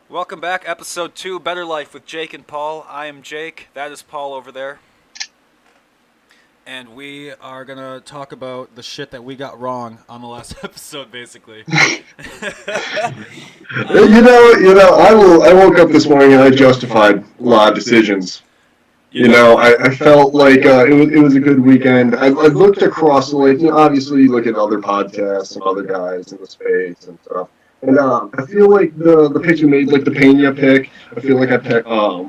Welcome back, episode 2, Better Life with Jake and Paul. I am Jake, that is Paul over there. And we are going to talk about the shit that we got wrong on the last episode, basically. I woke up this morning and I justified a lot of decisions. I felt like it was a good weekend. I looked across, obviously you look at other podcasts and other guys in the space and stuff. And I feel like the picks we made, like the Pena pick, I feel like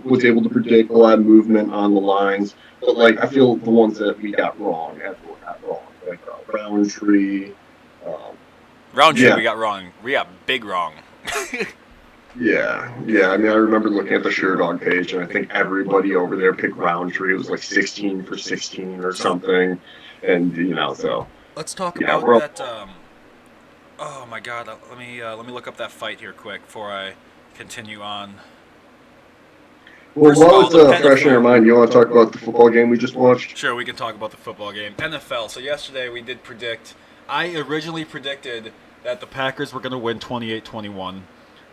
was able to predict a lot of movement on the lines. But like I feel the ones that we got wrong, everyone got wrong, like Roundtree. Um, Roundtree we yeah, got wrong. We got big wrong. yeah. I mean, I remember looking at the Sherdog page, and I think everybody over there picked Roundtree. It was like 16 for 16 or something, and so Let's talk yeah, about we're up. that. Oh my god, let me look up that fight here quick before I continue on. Well, First of while all, it's the fresh in our NFL. mind, you want to talk about the football game we just watched? Sure, we can talk about the football game. NFL. So yesterday we did predict. I originally predicted that the Packers were going to win 28-21.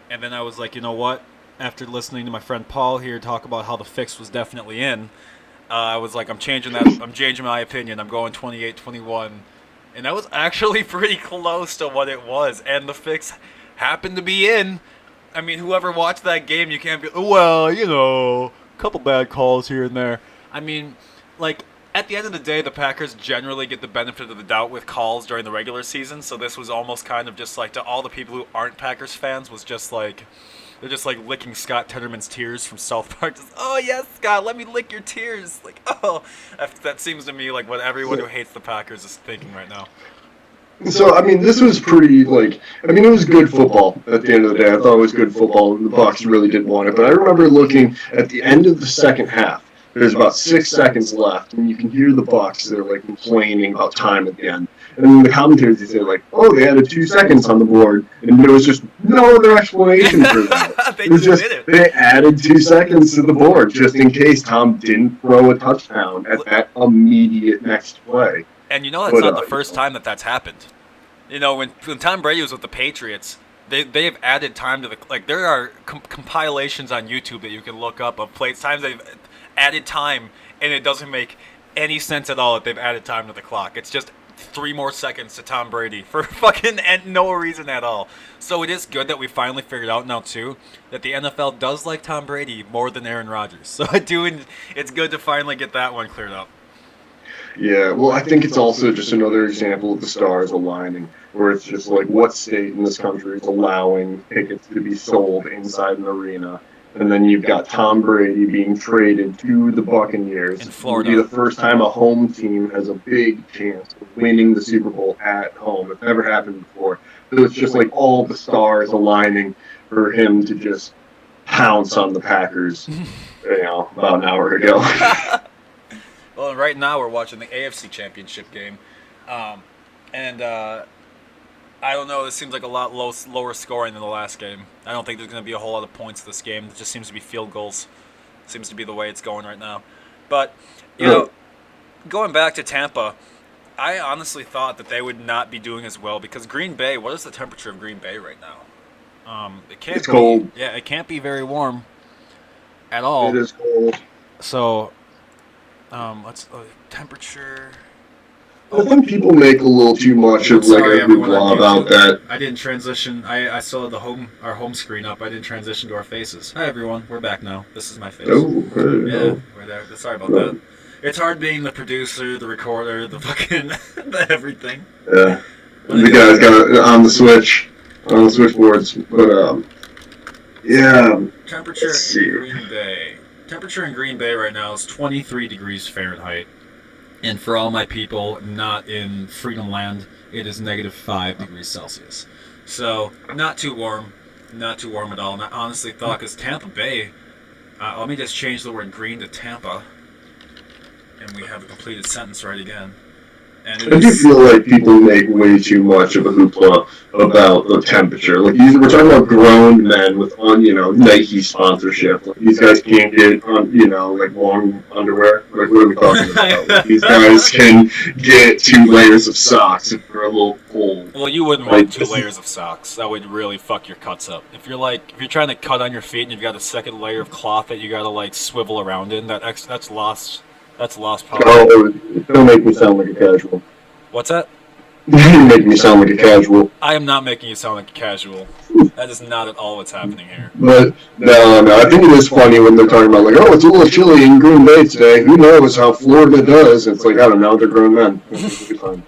And then I was like, you know what? After listening to my friend Paul here talk about how the fix was definitely in, I was like, I'm changing that. I'm changing my opinion. I'm going 28-21. And that was actually pretty close to what it was. And the fix happened to be in. I mean, whoever watched that game, you can't be, well, a couple bad calls here and there. I mean, like, at the end of the day, the Packers generally get the benefit of the doubt with calls during the regular season, so this was almost kind of just like, to all the people who aren't Packers fans, was just like, they're just like licking Scott Tenorman's tears from South Park. Just, oh, yes, Scott, let me lick your tears. Like, oh, that seems to me like what everyone who So, hates the Packers is thinking right now. so I mean, this was pretty it was good football at the end of the day. I thought it was good football. The Bucks really did want it, but I remember looking at the end of the second half. There's about 6 seconds left, and you can hear the Bucks. They're like complaining about time at the end, and then the commentators they say like, "Oh, they added 2 seconds on the board," and there was just no other explanation for that. They It was just just did it. they added 2 seconds to the board just in case Tom didn't throw a touchdown at that immediate next play. And that's But not the first time that that's happened. When Tom Brady was with the Patriots, they have added time to the, like, there are compilations on YouTube that you can look up of plays times they've added time, and it doesn't make any sense at all that they've added time to the clock. It's just 3 more seconds to Tom Brady for fucking and no reason at all. So it is good that we finally figured out now too that the NFL does like Tom Brady more than Aaron Rodgers. So it's good to finally get that one cleared up. Yeah, well, I think it's also just another example of the stars aligning, where it's just like what state in this country is allowing tickets to be sold inside an arena. And then you've got Tom Brady being traded to the In Buccaneers. It will be Florida. the first time a home team has a big chance of winning the Super Bowl at home. It's never happened before. So it's just like all the stars aligning for him to just pounce on the Packers, about an hour ago. Well, right now we're watching the AFC Championship game, um, and I don't know. This seems like a lot lower scoring than the last game. I don't think there's going to be a whole lot of points this game. It just seems to be field goals. Seems to be the way it's going right now. But you know, going back to Tampa, I honestly thought that they would not be doing as well because Green Bay. What is the temperature of Green Bay right now? It It's can't be. cold. Yeah, it can't be very warm at It all. is cold. So let's temperature. I Oh, think people make a little too much of like sorry, a everyone on hoopla about YouTube. that. I didn't transition. I still had our home screen up. I didn't transition to our faces. Hi everyone, we're back now. This is my face. Oh, hey, Yeah, oh, we're there. Sorry about that. no, It's hard being the producer, the recorder, the fucking the everything. yeah. Let me The go. guys got it on the switchboards, but yeah. Let's Temperature in see. Green Bay. Temperature in Green Bay right now is 23 degrees Fahrenheit. And for all my people not in Freedom Land, it is negative 5 degrees Celsius. So, not too warm. Not too warm at all. And I honestly thought, because Tampa Bay, let me just change the word green to Tampa, and we have a completed sentence right again. And I do feel like people make way too much of a hoopla about the temperature. Like we're talking about grown men with Nike sponsorship. Like these guys can't get on like long underwear. Like what are we talking about? Like these guys can get 2 layers of socks if they're a little cold. well, you wouldn't Like want 2 layers of socks. That would really fuck your cuts up. If you're trying to cut on your feet and you've got a second layer of cloth that you gotta like swivel around in, that's lost. That's lost power. don't make me sound like a casual. What's that? You make me sound like a casual. I am not making you sound like a casual. That is not at all what's happening here. But no, I think it is funny when they're talking about like, oh, it's a little chilly in Green Bay today. Who knows how Florida does? It's like I don't know. They're grown men.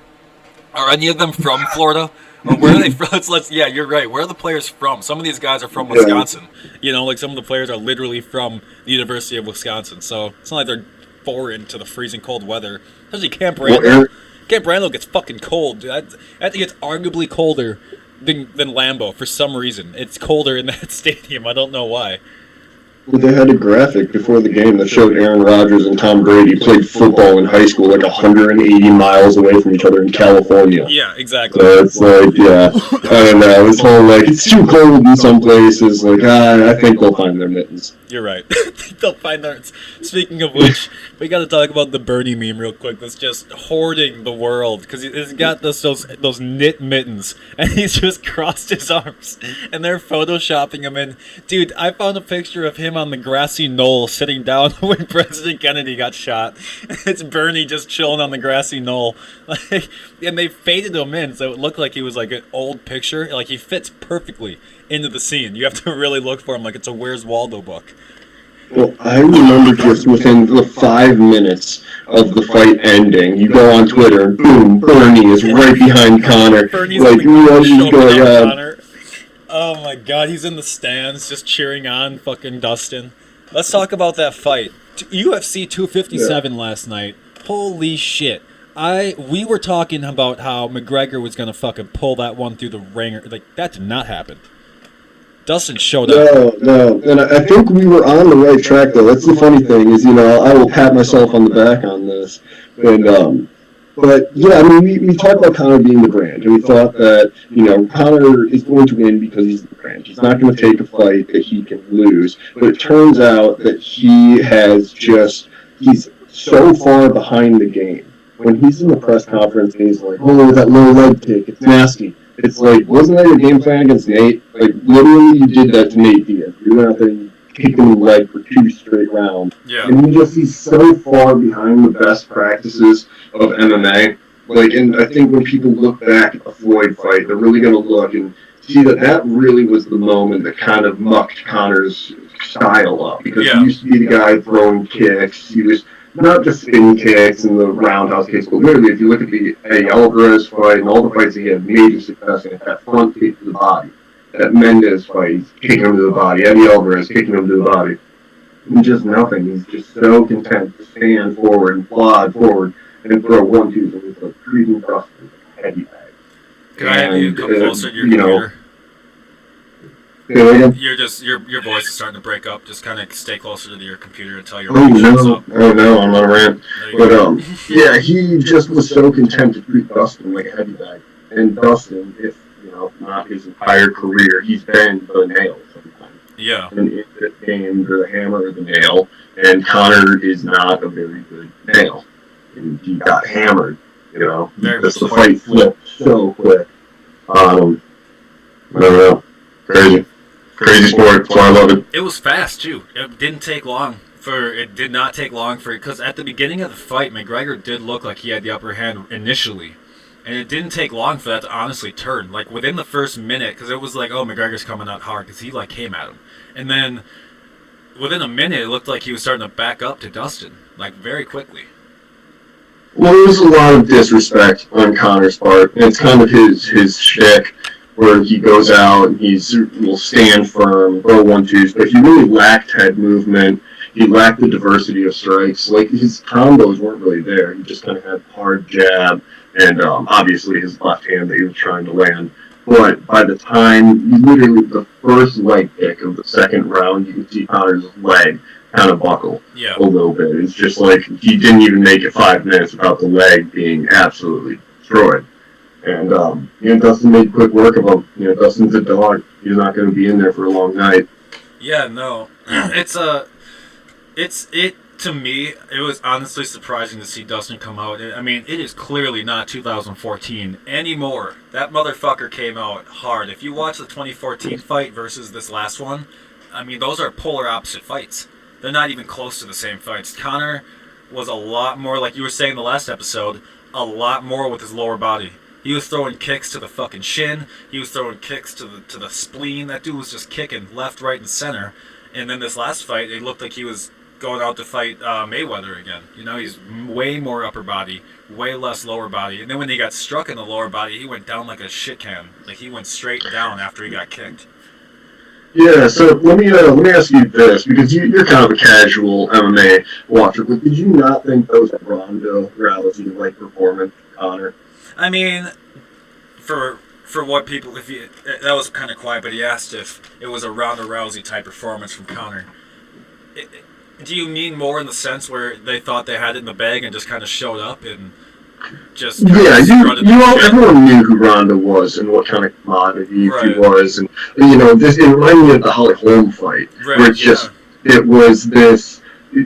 Are any of them from Florida? Or where are they from? Yeah, you're right. Where are the players from? Some of these guys are from Wisconsin. Like some of the players are literally from the University of Wisconsin. So it's not like they're foreign to the freezing cold weather. Especially Camp Randall. Camp Randall gets fucking cold, dude. I think it's arguably colder than Lambeau for some reason. It's colder in that stadium. I don't know why. Well, they had a graphic before the game that showed Aaron Rodgers and Tom Brady played football in high school like 180 miles away from each other in California. Yeah, exactly. So it's like, yeah, I don't know. It's whole like it's too cold in some places. Like, I think they'll find their mittens. You're right. They'll find their. Speaking of which, we got to talk about the Bernie meme real quick. That's just hoarding the world because he's got those knit mittens and he's just crossed his arms and they're photoshopping him in. Dude, I found a picture of him on the grassy knoll sitting down when President Kennedy got shot. It's Bernie just chilling on the grassy knoll, and they faded him in so it looked like he was like an old picture. Like he fits perfectly into the scene. You have to really look for him like it's a Where's Waldo book. Well, I remember just within the 5 minutes of the fight ending, you go on Twitter and boom, Bernie is right behind Conor. Bernie's like, Conor. Oh my god, he's in the stands just cheering on fucking Dustin. Let's talk about that fight. UFC 257 last night. Holy shit. We were talking about how McGregor was going to fucking pull that one through the ringer. Like, that did not happen. Dustin showed up. No. And I think we were on the right track, though. That's the funny thing is, I will pat myself on the back on this. And, but, yeah, I mean, we talked about Conor being the brand, and we thought that, Conor is going to win because he's the brand. He's not going to take a fight that he can lose. But it turns out that he's so far behind the game. When he's in the press conference and he's like, oh, that low leg kick, it's nasty. It's like, wasn't that your game plan against Nate? Like, literally, you did that to Nate Diaz. You went out there and you kicked him in the leg for 2 straight rounds. Yeah. And he's so far behind the best practices of MMA. Like, and I think when people look back at the Floyd fight, they're really going to look and see that really was the moment that kind of mucked Conor's style up. Because he used to be the guy throwing kicks. He was not just spin kicks and the roundhouse kicks, but literally, if you look at the Eddie Alvarez fight and all the fights he had major success in, that front kick to the body, that Mendez fight, he's kicking him to the body, Eddie Alvarez kicking him to the body, and just nothing. He's just so content to stand forward and plod forward and throw 1-2s and it's like treating Dustin like a heavy bag. Can I have you come closer to your computer? Your voice is starting to break up. Just kind of stay closer to your computer until your mic shuts up. Oh no, I'm on a rant. But yeah, he just was so content to treat Dustin like a heavy bag. And Dustin, if not his entire career, he's been the nail sometimes. Yeah. And in this game, they're the hammer or the nail. And Conor is not a very good nail. And he got hammered. Because the fight flipped so quick. I don't know. Crazy sport. That's why I love it. It was fast too. It did not take long because at the beginning of the fight, McGregor did look like he had the upper hand initially, and it didn't take long for that to honestly turn. Like within the first minute, because it was like, oh, McGregor's coming out hard because he like came at him, and then within a minute, it looked like he was starting to back up to Dustin like very quickly. Well, there was a lot of disrespect on Conor's part, and it's kind of his shtick. Where he goes out and will stand firm, throw 1-2s, but he really lacked head movement. He lacked the diversity of strikes. Like, his combos weren't really there. He just kind of had hard jab and obviously his left hand that he was trying to land. But by the time, literally the first leg kick of the second round, you can see Conor's leg kind of buckle Yeah. a little bit. It's just like he didn't even make it 5 minutes without the leg being absolutely destroyed. And Dustin made quick work of him. Dustin's a dog. He's not going to be in there for a long night. Yeah, no, to me, it was honestly surprising to see Dustin come out. I mean, it is clearly not 2014 anymore. That motherfucker came out hard. If you watch the 2014 fight versus this last one, I mean, those are polar opposite fights. They're not even close to the same fights. Conor was a lot more, like you were saying in the last episode, a lot more with his lower body. He was throwing kicks to the fucking shin. He was throwing kicks to the spleen. That dude was just kicking left, right, and center. And then this last fight, it looked like he was going out to fight Mayweather again. He's way more upper body, way less lower body. And then when he got struck in the lower body, he went down like a shit can. Like he went straight down after he got kicked. Yeah, so let me ask you this, because you're kind of a casual MMA watcher, but did you not think that was a Ronda Rousey-like performance, Conor? I mean, for what people, that was kind of quiet, but he asked if it was a Ronda Rousey type performance from Conor. Do you mean more in the sense where they thought they had it in the bag and just kind of showed up and just everyone knew who Ronda was and what kind of commodity she was, and it reminded me of the Holly Holm fight, where it was this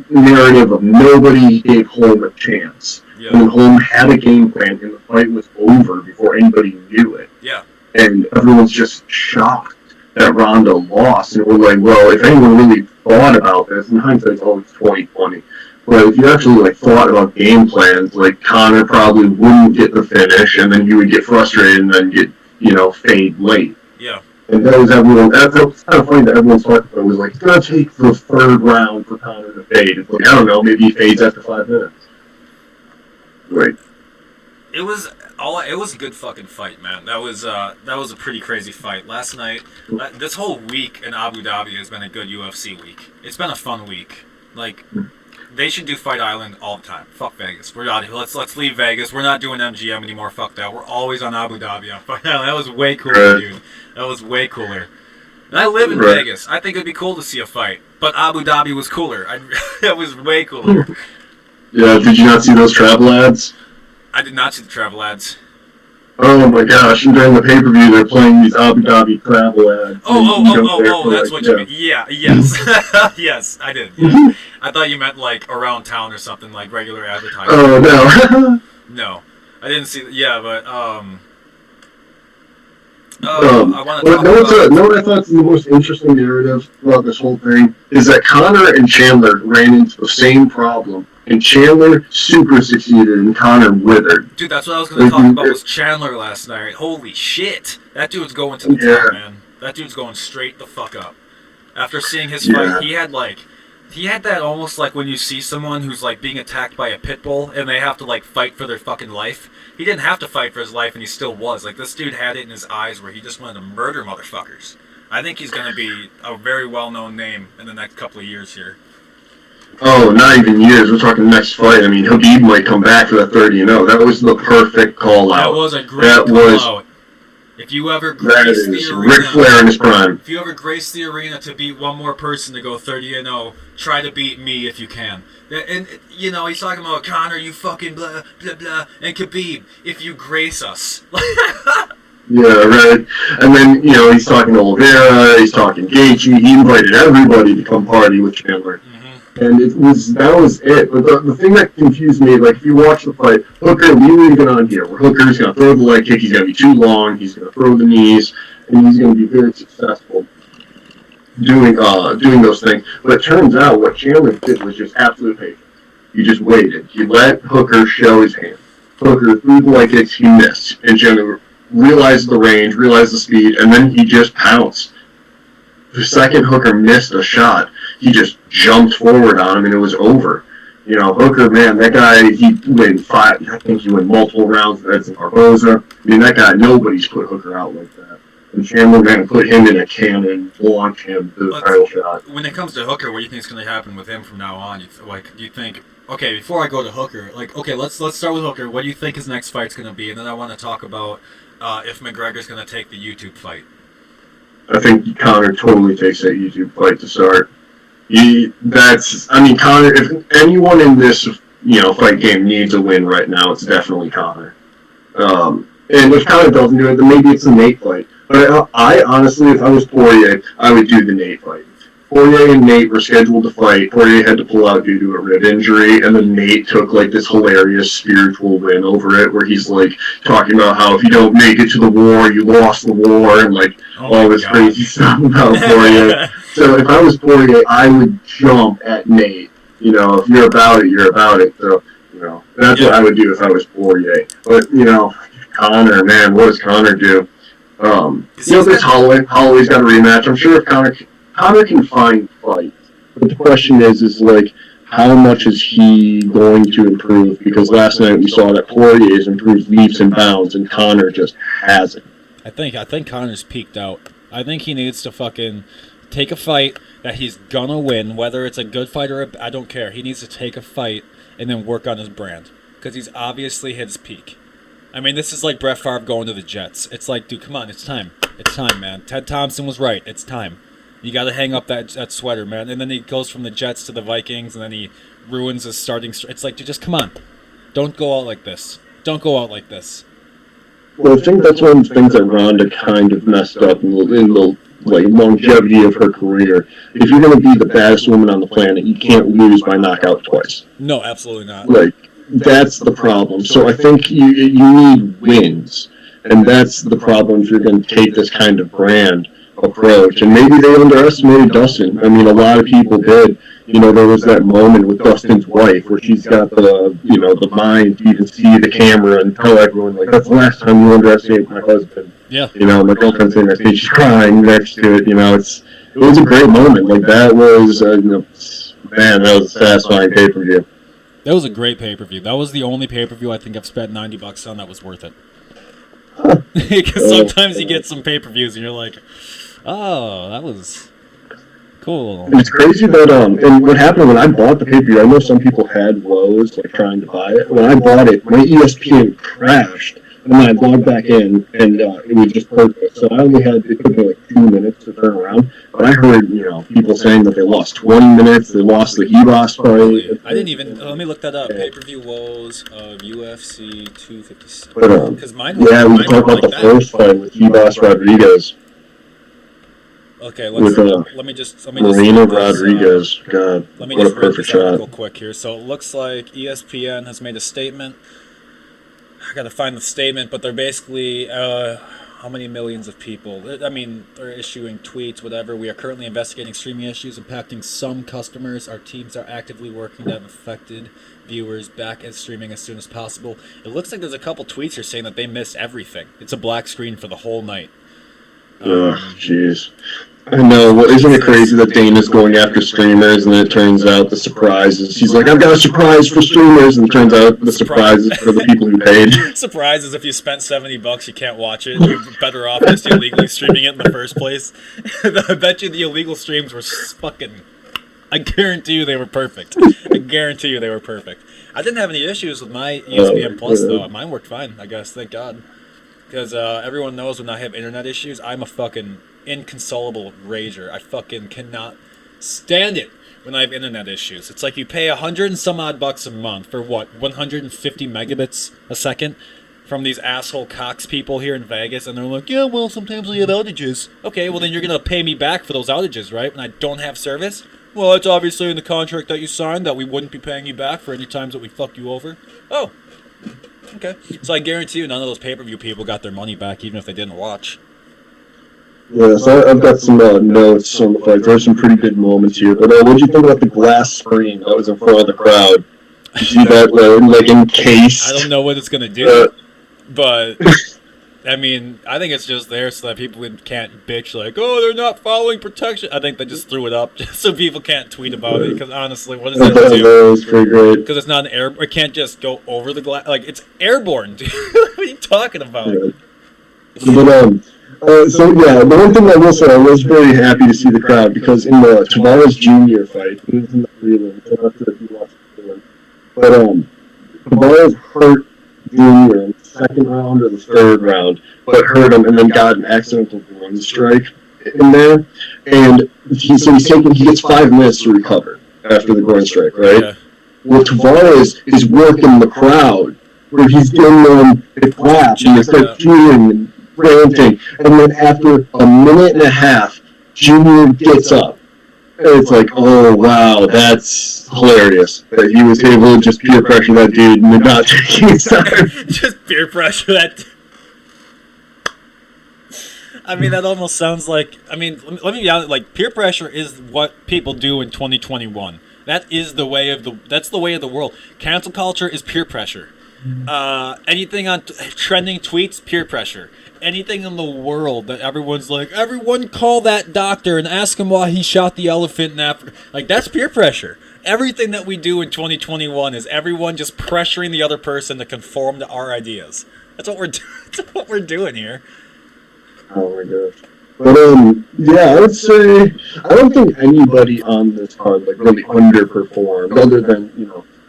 narrative of nobody gave Holm a chance. Yeah. And Holm had a game plan, and the fight was over before anybody knew it. Yeah. And everyone's just shocked that Ronda lost, and we're like, well, if anyone really thought about this, in hindsight, it's always 2020. But if you actually thought about game plans, Conor probably wouldn't get the finish, and then you would get frustrated and then get fade late. Yeah. And that was everyone. That's kind of funny that everyone's talking about. It was like, it's gonna take the third round for Conor to fade. It's like, I don't know, maybe he fades after 5 minutes. Right. It was a good fucking fight, man. That was a pretty crazy fight. Last night, this whole week in Abu Dhabi has been a good UFC week. It's been a fun week. They should do Fight Island all the time. Fuck Vegas. We're out of here. Let's leave Vegas. We're not doing MGM anymore. Fuck that. We're always on Abu Dhabi on Fight Island. That was way cooler, dude. That was way cooler. And I live in Vegas. I think it'd be cool to see a fight. But Abu Dhabi was cooler. That was way cooler. Yeah, did you not see those travel ads? I did not see the travel ads. Oh my gosh, and during the pay-per-view they're playing these Abu Dhabi travel ads. Oh, that's what you mean. Yeah, yes. Yes, I did. Yeah. I thought you meant around town or something, regular advertising. Oh, no. No. I didn't see yeah, but I want to talk about... what I thought is the most interesting narrative about this whole thing is that Conor and Chandler ran into the same problem. And Chandler super succeeded, and Conor withered. Dude, that's what I was going to talk about was Chandler last night. Holy shit. That dude's going to the top, man. That dude's going straight the fuck up. After seeing his fight, he had that almost like when you see someone who's being attacked by a pit bull and they have to fight for their fucking life. He didn't have to fight for his life and he still was. This dude had it in his eyes where he just wanted to murder motherfuckers. I think he's going to be a very well-known name in the next couple of years here. Oh, not even years. We're talking next fight. I mean, Habib might come back for that 30-0. That was the perfect call out. That was a great call out. If you ever grace the arena, Ric Flair in his prime. If you ever grace the arena to beat one more person to go 30-0, try to beat me if you can. And he's talking about Conor, you fucking blah blah blah, and Khabib, if you grace us. Yeah, right. And then he's talking to Oliveira. He's talking Gaethje. He invited everybody to come party with Chandler. And that was it. But the thing that confused me, if you watch the fight, Hooker, we were even on here, where Hooker's going to throw the leg kick, he's going to be too long, he's going to throw the knees, and he's going to be very successful doing those things. But it turns out what Chandler did was just absolute patience. He just waited. He let Hooker show his hand. Hooker threw the leg kicks, he missed. And Chandler realized the range, realized the speed, and then he just pounced. The second Hooker missed a shot, he just jumped forward on him, and it was over. Hooker, man, that guy, he went 5. I think he went multiple rounds with Edson Barboza. I mean, that guy, nobody's put Hooker out like that. And Chandler, man, put him in a cannon, launch him to the title shot. When it comes to Hooker, what do you think is going to happen with him from now on? Do you think, okay, before I go to Hooker, let's start with Hooker. What do you think his next fight's going to be? And then I want to talk about if McGregor's going to take the YouTube fight. I think Conor totally takes that YouTube fight to start. Connor. If anyone in this fight game needs a win right now, it's definitely Connor. And if Connor doesn't do it, then maybe it's a Nate fight. But I honestly, if I was Poirier, I would do the Nate fight. Poirier and Nate were scheduled to fight. Poirier had to pull out due to a rib injury, and then Nate took like this hilarious spiritual win over it, where he's like talking about how if you don't make it to the war, you lost the war, and like all this crazy stuff about Poirier. So if I was Poirier, I would jump at Nate. If you're about it, you're about it. So that's what I would do if I was Poirier. But Connor, man, what does Connor do? There's Holloway. Holloway's got a rematch. I'm sure if Connor can find fights, but the question is like, how much is he going to improve? Because last night we saw that Poirier has improved leaps and bounds, and Connor just hasn't. I think Connor's peaked out. I think he needs to fucking take a fight that he's gonna win, whether it's a good fight or I don't care. He needs to take a fight and then work on his brand, because he's obviously hit his peak. I mean, this is like Brett Favre going to the Jets. It's like, dude, come on, it's time. It's time, man. Ted Thompson was right. It's time. You got to hang up that sweater, man. And then he goes from the Jets to the Vikings, and then he ruins his starting. It's like, dude, just come on. Don't go out like this. Don't go out like this. Well, I think that's one of the things that Ronda kind of messed up in the longevity of her career. If you're going to be the baddest woman on the planet, you can't lose by knockout twice. No, absolutely not. That's the problem. So I think you need wins, and that's the problem if you're going to take this kind of brand approach. And maybe they underestimated Dustin. I mean, a lot of people did. There was that moment with Dustin's wife where she's got the mind to even see the camera and tell everyone, like, that's the last time you underestimated my husband. Yeah. My girlfriend's sitting next to me, she's crying next to it. It was a great moment. Like, that was, man, that was a satisfying pay-per-view. That was a great pay-per-view. That was the only pay-per-view I think I've spent $90 on that was worth it. Because sometimes you get some pay-per-views and you're like, oh, that was cool. It's crazy that, and what happened when I bought the pay-per-view, I know some people had woes, like, trying to buy it. When I bought it, my ESPN crashed, and then I logged back in, and it was just perfect. So I only had, it took me like 2 minutes to turn around, but I heard, people saying that they lost 20 minutes, they lost the Hebos fight. I didn't even, let me look that up, pay-per-view wows of UFC 257. Because we talked about the first fight with Hebos Rodriguez. Okay, let me just Marina Rodriguez. God, let me what just a perfect read this article shot. quick here. So it looks like ESPN has made a statement. I gotta find the statement, but they're basically how many millions of people? I mean, they're issuing tweets, whatever. We are currently investigating streaming issues impacting some customers. Our teams are actively working to have affected viewers back at streaming as soon as possible. It looks like there's a couple tweets here saying that they missed everything. It's a black screen for the whole night. Jeez. I know. Well, isn't it crazy that Dana's going after streamers, and then it turns out the surprise is he's like, I've got a surprise for streamers, and it turns out the surprise is for the people who paid. Surprise is if you spent $70, you can't watch it. You're better off just illegally streaming it in the first place. I bet you the illegal streams were fucking. I guarantee you they were perfect. I guarantee you they were perfect. I didn't have any issues with my ESPN Plus though. Mine worked fine, I guess. Thank God. Because everyone knows when I have internet issues, I'm a fucking inconsolable rager. I fucking cannot stand it when I have internet issues. It's like you pay 100 and some odd bucks a month for what, 150 megabits a second from these asshole Cox people here in Vegas, and they're like, yeah, well, sometimes we have outages. Okay, well then you're gonna pay me back for those outages, right? When I don't have service? Well, it's obviously in the contract that you signed that we wouldn't be paying you back for any times that we fuck you over. Oh. Okay. So I guarantee you none of those pay-per-view people got their money back, even if they didn't watch. Yeah, so I've got some notes on the fight. There's some pretty good moments here. But what did you think about the glass screen that was in front of the crowd? Did you see that, like, encased? I don't know what it's going to do, but, I mean, I think it's just there so that people can't bitch like, oh, they're not following protection. I think they just threw it up just so people can't tweet about it, because honestly, what does it do? That was pretty great. Because it's not it can't just go over the glass. Like, it's airborne, dude. What are you talking about? Yeah. The one thing I will say, I was very happy to see the crowd, because in the Tavares Jr. fight, he was in the prelim, so I'm not sure if you watched the prelim, but Tavares hurt Jr. in the second round or the third round, but hurt him and then got an accidental groin strike, in there, and he gets 5 minutes to recover after the groin strike, right? Yeah. Well, Tavares is working the crowd, where he's getting them to clap and they start cheering and ranting, and then after a minute and a half, Junior gets up. And it's like, oh wow, that's hilarious that he was able to just peer pressure that dude and not taking his time. Just peer pressure that. I mean, that almost sounds like. I mean, let me be honest. Like, peer pressure is what people do in 2021. That is the way of the. That's the way of the world. Cancel culture is peer pressure. Anything on trending tweets, peer pressure. Anything in the world that everyone's like, everyone call that doctor and ask him why he shot the elephant in Africa. Like, that's peer pressure. Everything that we do in 2021 is everyone just pressuring the other person to conform to our ideas. That's what we're that's what we're doing here. Oh my gosh. But yeah, I would say I don't think anybody on this card like really underperformed, other than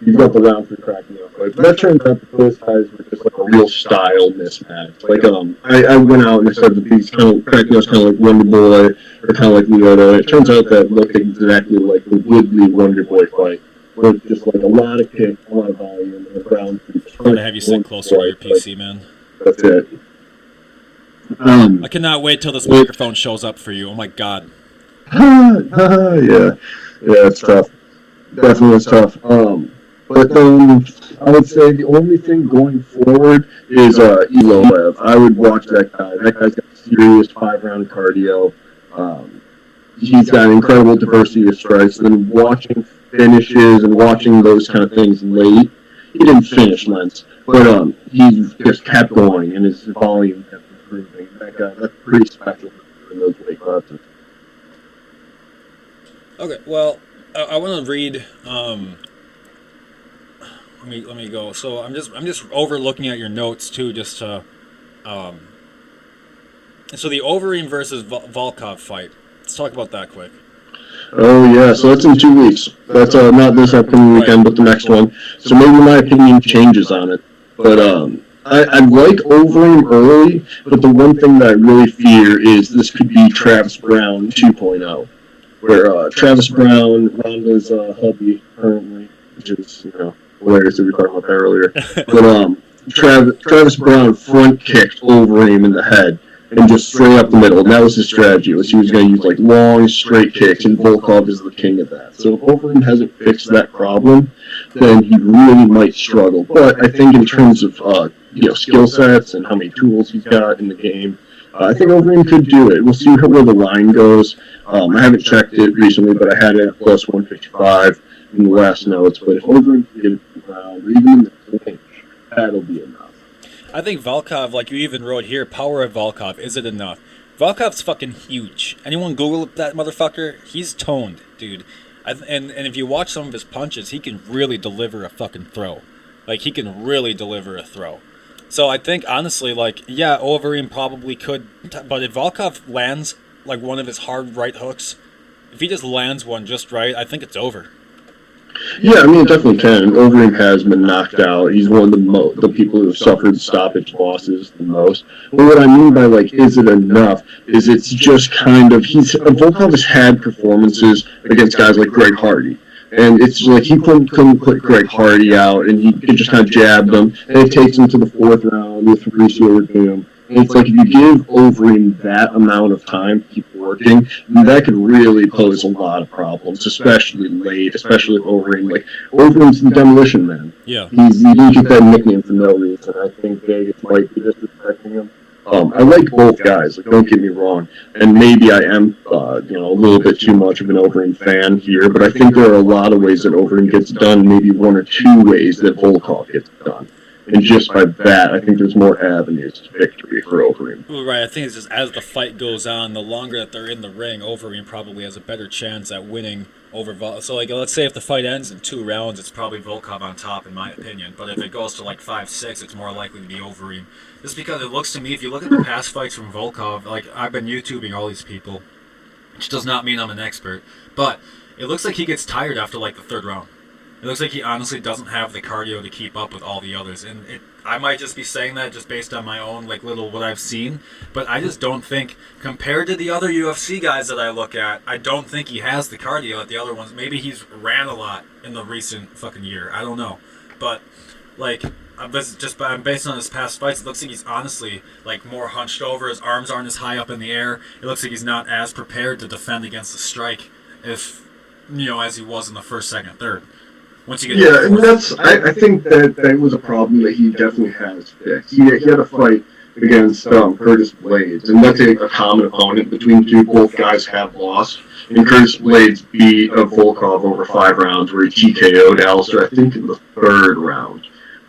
you've got the round 3 cracking up. But that turns out that those guys were just like a real style mismatch. Like I went out and I said that these kind of cracking ups kind of like Wonder Boy or kind of like Leota. It turns out that looked exactly like the Woodley Wonder Boy fight, where it's just like a lot of kicks, a lot of volume, and the round 3. I'm gonna have you sit closer to your PC, man. That's it. I cannot wait till this microphone shows up for you. Oh my god. Yeah, it's tough. Definitely it's tough. But I would say the only thing going forward is Eloev. I would watch that guy. That guy's got serious 5-round cardio. He's got incredible diversity of strikes. And then watching finishes and watching those kind of things late, he didn't finish Lentz, but he just kept going and his volume kept improving. That guy, that's pretty special in those weight classes. Okay, well, I want to read. Let me go. So I'm just overlooking at your notes too, just to. So the Overeem versus Volkov fight. Let's talk about that quick. Oh yeah, so that's in 2 weeks. That's not this upcoming weekend, but the next one. So maybe my opinion changes on it. But I like Overeem early, but the one thing that I really fear is this could be Travis Brown 2.0, where Travis Brown, Ronda's hubby currently, which is hilarious that we talked about that earlier. But Travis Brown front kicked Overeem in the head and just straight up the middle, and that was his strategy. He was going to use like long straight kicks, and Volkov is the king of that. So if Overeem hasn't fixed that problem, then he really might struggle. But I think in terms of skill sets and how many tools he's got in the game, I think Overeem could do it. We'll see where the line goes. I haven't checked it recently, but I had it at plus 155 in the last notes. But if Overeem can get it to the ground, or even in the clinch, that'll be enough. I think Volkov, like you even wrote here, power of Volkov, is it enough? Volkov's fucking huge. Anyone Google that motherfucker? He's toned, dude. And if you watch some of his punches, he can really deliver a fucking throw. Like, he can really deliver a throw. So I think, honestly, like, yeah, Overeem probably could, but if Volkov lands, like, one of his hard right hooks, if he just lands one just right, I think it's over. Yeah, I mean, it definitely can. Overeem has been knocked out. He's one of the people who have suffered stoppage losses the most. But what I mean by, like, is it enough, is it's just kind of, Volkov has had performances against guys like Greg Hardy. And it's like he couldn't put Greg Hardy out, and he just kind of jabbed him, and it takes him to the 4th round with Fabricio Werdum. And it's like if you give Overeem that amount of time to keep working, that could really pose a lot of problems, especially late, especially if Overeem's the demolition man. Yeah. He didn't get that nickname for no reason. I think Vegas might be disrespecting him. I like both guys, like, don't get me wrong, and maybe I am, a little bit too much of an Overeem fan here, but I think there are a lot of ways that Overeem gets done, maybe 1 or 2 ways that Volkov gets done. And just by that, I think there's more avenues to victory for Overeem. Right, I think it's just as the fight goes on, the longer that they're in the ring, Overeem probably has a better chance at winning over Volkov. So, like, let's say if the fight ends in 2 rounds, it's probably Volkov on top, in my opinion. But if it goes to, like, 5-6, it's more likely to be Overeem. Just because it looks to me, if you look at the past fights from Volkov, like, I've been YouTubing all these people, which does not mean I'm an expert, but it looks like he gets tired after, like, the 3rd round. It looks like he honestly doesn't have the cardio to keep up with all the others, and I might just be saying that just based on my own like little what I've seen, but I just don't think compared to the other UFC guys that I look at, I don't think he has the cardio that the other ones. Maybe he's ran a lot in the recent fucking year. I don't know, but like I'm based on his past fights. It looks like he's honestly like more hunched over. His arms aren't as high up in the air. It looks like he's not as prepared to defend against the strike, if as he was in the first, second, third. Once you get yeah, and I think that was a problem that he definitely has fixed. He had a fight against Curtis Blades, and that's a common opponent between the two. Both guys have lost, and Curtis Blades beat Volkov over 5 rounds, where he TKO'd Alistair, I think, in the 3rd round.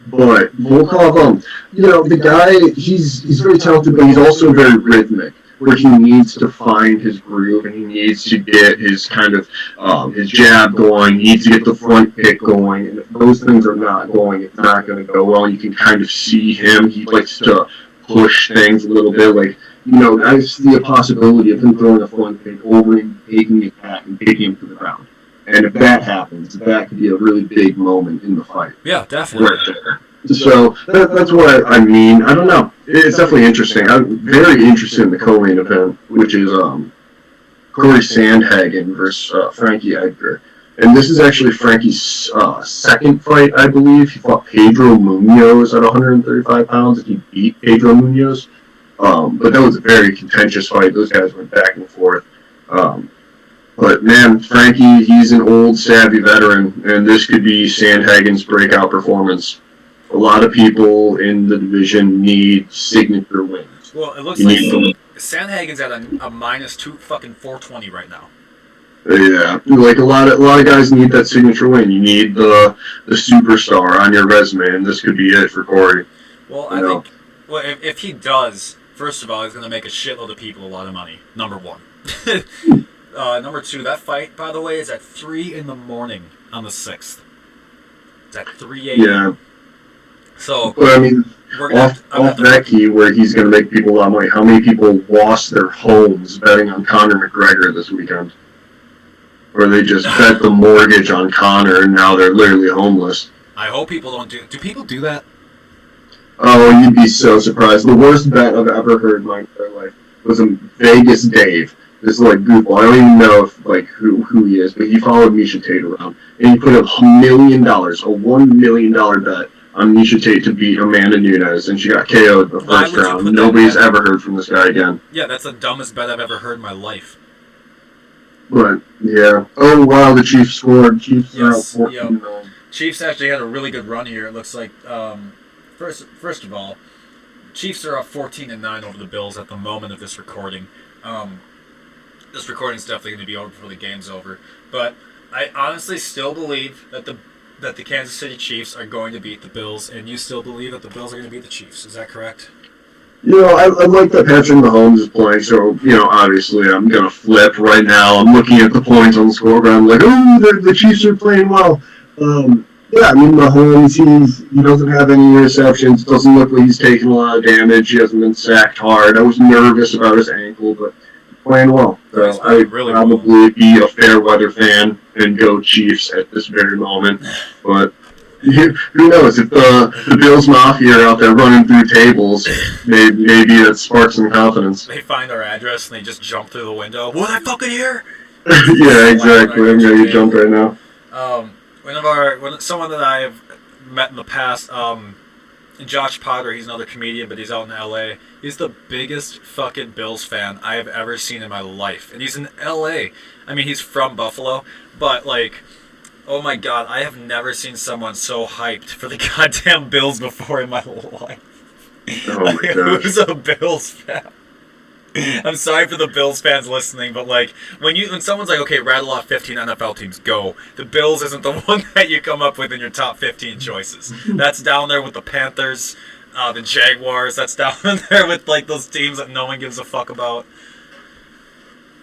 But Volkov, the guy, he's very talented, but he's also very rhythmic, where he needs to find his groove and he needs to get his kind of his jab going. He needs to get the front kick going, and if those things are not going, it's not going to go well. You can kind of see him. He likes to push things a little bit, like I see a possibility of him throwing a front kick over him, taking it back, and taking him to the ground. And if that happens, that could be a really big moment in the fight. Yeah, definitely. Right there. So that's what I mean. I don't know. It's definitely interesting. I'm very interested in the co-main event, which is Corey Sandhagen versus Frankie Edgar. And this is actually Frankie's second fight, I believe. He fought Pedro Munoz at 135 pounds, and he beat Pedro Munoz. But that was a very contentious fight. Those guys went back and forth. But man, Frankie, he's an old, savvy veteran, and this could be Sandhagen's breakout performance. A lot of people in the division need signature wins. Well, it looks like Sandhagen's at a minus 420 right now. Yeah, like a lot of guys need that signature win. You need the superstar on your resume, and this could be it for Corey. Well, I think if he does, first of all, he's going to make a shitload of people a lot of money. Number one. Number two, that fight, by the way, is at 3 in the morning on the 6th. It's at 3 a.m. Yeah. So, but I mean, off that key where he's going to make people a lot of money, how many people lost their homes betting on Conor McGregor this weekend? Or they just bet the mortgage on Conor and now they're literally homeless. I hope people don't do people do that? Oh, you'd be so surprised. The worst bet I've ever heard in my entire life was a Vegas Dave. This goofball. I don't even know if who he is, but he followed Miesha Tate around. And he put $1 million, a $1 million bet on Miesha Tate to beat Amanda Nunes, and she got KO'd in the first round. Nobody's ever heard from this guy again. Yeah, that's the dumbest bet I've ever heard in my life. But, yeah. Oh, wow, the Chiefs scored. Chiefs are out 14. Chiefs actually had a really good run here. It looks like, first of all, Chiefs are up 14-9 over the Bills at the moment of this recording. This recording's definitely going to be over before the game's over. But I honestly still believe that the Kansas City Chiefs are going to beat the Bills, and you still believe that the Bills are going to beat the Chiefs. Is that correct? I like that Patrick Mahomes is playing, so, obviously I'm going to flip right now. I'm looking at the points on the scoreboard. I'm like, oh, the Chiefs are playing well. Yeah, I mean, Mahomes, he doesn't have any interceptions. Doesn't look like he's taking a lot of damage. He hasn't been sacked hard. I was nervous about his ankle, but he's playing well. So I would probably be a fair weather fan and go Chiefs at this very moment. But who knows? If the Bills Mafia are out there running through tables, maybe it sparks some confidence. They find our address and they just jump through the window. What, I fucking hear? Yeah, exactly. I'm going to get jumped right now. Someone that I've met in the past, Josh Potter, he's another comedian, but he's out in L.A. He's the biggest fucking Bills fan I have ever seen in my life. And he's in L.A. I mean, he's from Buffalo, but, oh my god, I have never seen someone so hyped for the goddamn Bills before in my life. Oh my gosh. Who's a Bills fan? I'm sorry for the Bills fans listening, but when someone's like, okay, rattle off 15 NFL teams, go. The Bills isn't the one that you come up with in your top 15 choices. That's down there with the Panthers, the Jaguars. That's down there with those teams that no one gives a fuck about.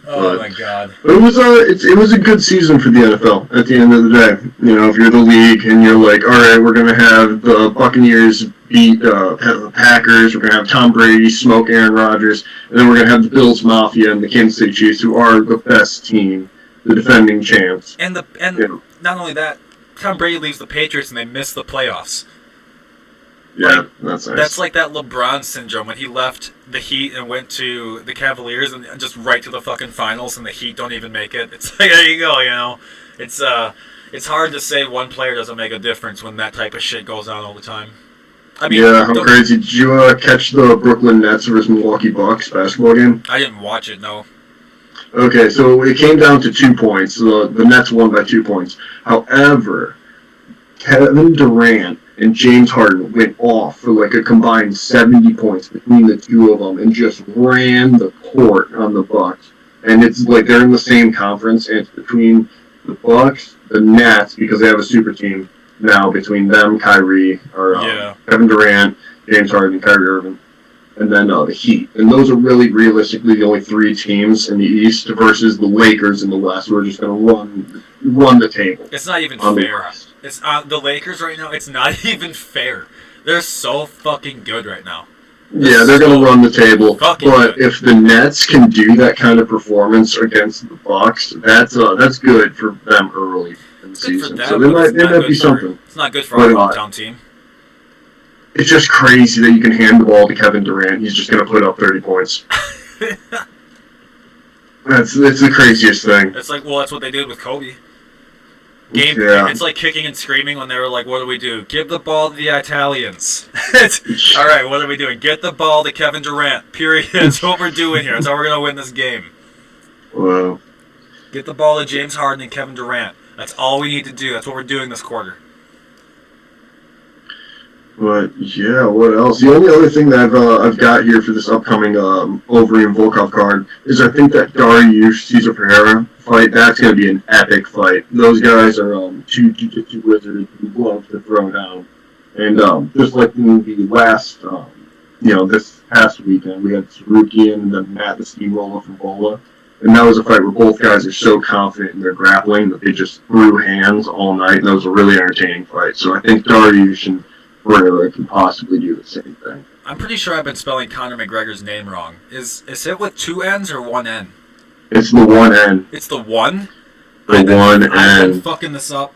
Oh my god! It was a good season for the NFL. At the end of the day, if you're the league and you're like, all right, we're gonna have the Buccaneers beat the Packers, we're gonna have Tom Brady smoke Aaron Rodgers, and then we're gonna have the Bills Mafia and the Kansas City Chiefs, who are the best team, the defending champs. And not only that, Tom Brady leaves the Patriots and they miss the playoffs. Yeah, that's nice. That's like that LeBron syndrome when he left the Heat and went to the Cavaliers and just right to the fucking finals, and the Heat don't even make it. It's like, there you go, you know. It's hard to say one player doesn't make a difference when that type of shit goes on all the time. I mean, yeah, how crazy. Did you catch the Brooklyn Nets versus Milwaukee Bucks basketball game? I didn't watch it, no. Okay, so it came down to 2 points. The Nets won by 2 points. However, Kevin Durant and James Harden went off for like a combined 70 points between the two of them and just ran the court on the Bucks. And it's like they're in the same conference, and it's between the Bucks, the Nets, because they have a super team now between them, Kyrie, or Kevin Durant, James Harden, Kyrie Irving, and then the Heat. And those are really realistically the only 3 teams in the East versus the Lakers in the West who are just going to run the table. It's not even fair. It's the Lakers right now. It's not even fair. They're so fucking good right now. They're going to run the table. But good. If the Nets can do that kind of performance against the Bucks, that's good for them early in the season. Them, so they might be something. It's not good for our hometown team. It's just crazy that you can hand the ball to Kevin Durant. He's just going to put up 30 points. That's the craziest thing. It's like, well, that's what they did with Kobe. It's like kicking and screaming when they were like, what do we do? Give the ball to the Italians. All right, what are we doing? Get the ball to Kevin Durant. Period. That's what we're doing here. That's how we're going to win this game. Wow. Get the ball to James Harden and Kevin Durant. That's all we need to do. That's what we're doing this quarter. But yeah, what else? The only other thing that I've got here for this upcoming Overeem and Volkov card is I think that Dariush Cesar Pereira fight, that's going to be an epic fight. Those guys are 2 jiu-jitsu wizards who love to throw down. And just like in the last, this past weekend, we had Sarukian and then Matt the Steamroller from Bola. And that was a fight where both guys are so confident in their grappling that they just threw hands all night. And that was a really entertaining fight. So I think Dariush and Pereira can possibly do the same thing. I'm pretty sure I've been spelling Conor McGregor's name wrong. Is it with 2 N's or 1 N? It's the 1 N. It's the 1? The 1 N. I've been fucking this up.